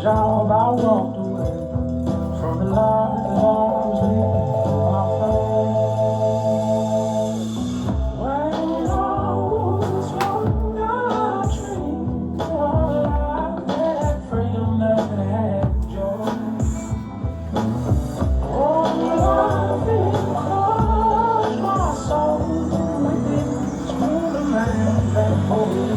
job, I walked away from the life that I was living, my friend. When I was young, I dreamed of a life that had freedom, that had joy. Oh, life it crushed my soul within its rudiments and holy.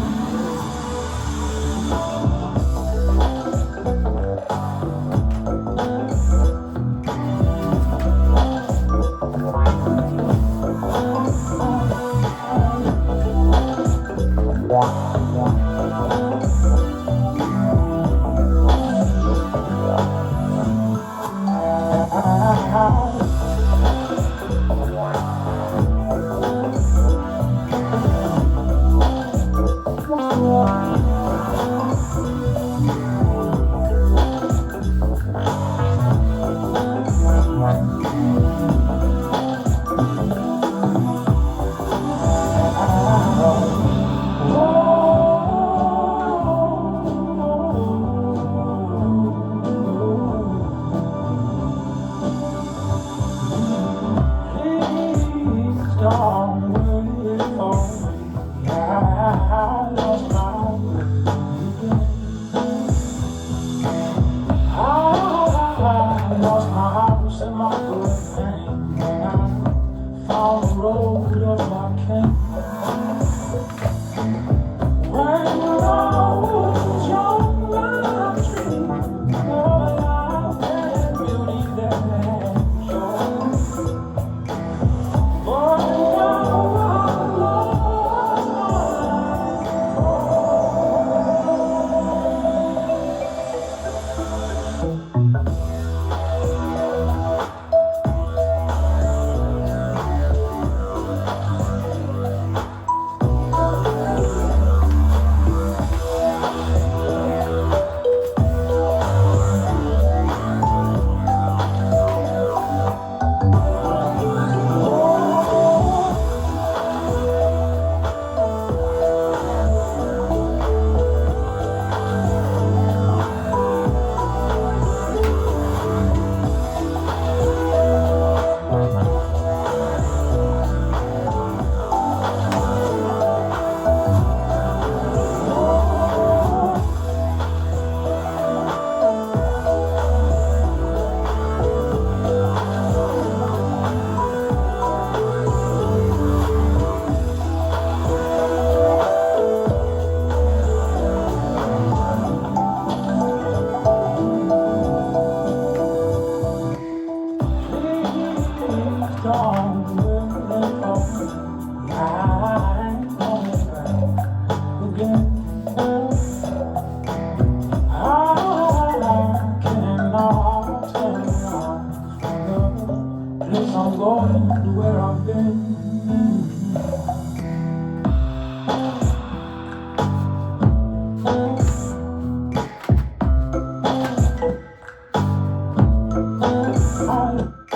I'm going to where I've been. I